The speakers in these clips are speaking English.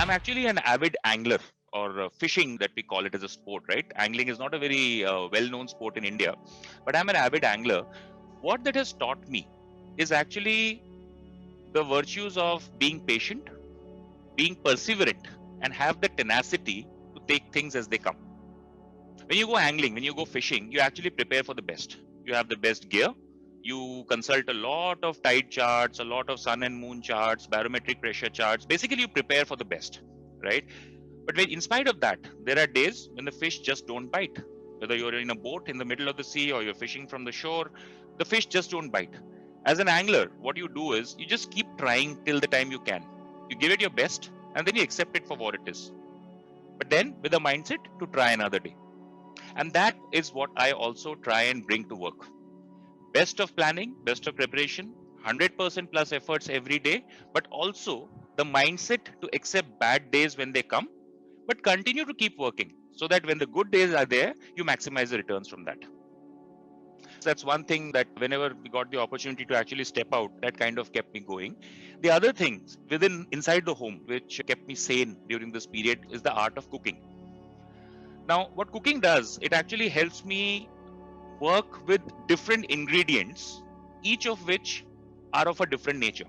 I'm actually an avid angler, or fishing that we call it as a sport, right? Angling is not a very well-known sport in India, but I'm an avid angler. What that has taught me is actually the virtues of being patient, being perseverant, and have the tenacity to take things as they come. When you go angling, when you go fishing, you actually prepare for the best. You have the best gear. You consult a lot of tide charts, a lot of sun and moon charts, barometric pressure charts. Basically, you prepare for the best, right? But when, in spite of that, there are days when the fish just don't bite. Whether you're in a boat in the middle of the sea or you're fishing from the shore, the fish just don't bite. As an angler, what you do is you just keep trying till the time you can. You give it your best and then you accept it for what it is. But then with a mindset to try another day. And that is what I also try and bring to work. Best of planning, best of preparation, 100% plus efforts every day, but also the mindset to accept bad days when they come, but continue to keep working so that when the good days are there, you maximize the returns from that. So that's one thing that whenever we got the opportunity to actually step out, that kind of kept me going. The other things within inside the home, which kept me sane during this period, is the art of cooking. Now, what cooking does, it actually helps me work with different ingredients, each of which are of a different nature.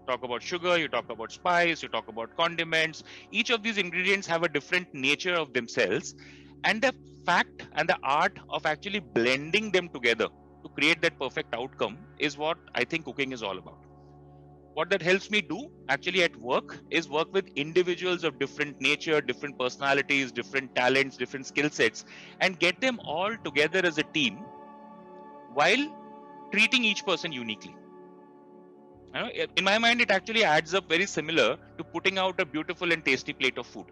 Talk about sugar, you talk about spice, you talk about condiments. Each of these ingredients have a different nature of themselves. And the fact and the art of actually blending them together to create that perfect outcome is what I think cooking is all about. What that helps me do actually at work is work with individuals of different nature, different personalities, different talents, different skill sets, and get them all together as a team while treating each person uniquely. In my mind, it actually adds up very similar to putting out a beautiful and tasty plate of food.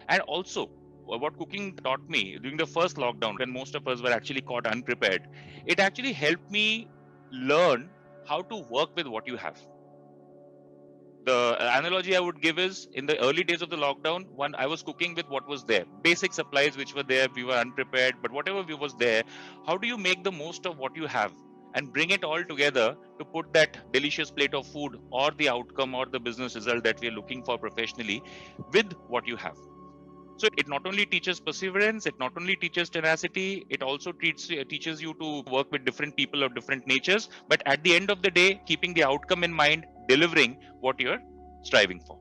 And also, what cooking taught me during the first lockdown, when most of us were actually caught unprepared, it actually helped me learn how to work with what you have. The analogy I would give is, in the early days of the lockdown, when I was cooking with what was there, basic supplies which were there, we were unprepared, but whatever was there, how do you make the most of what you have and bring it all together to put that delicious plate of food or the outcome or the business result that we are looking for professionally with what you have? So it not only teaches perseverance, it not only teaches tenacity, it also teaches you to work with different people of different natures, but at the end of the day, keeping the outcome in mind, delivering what you're striving for.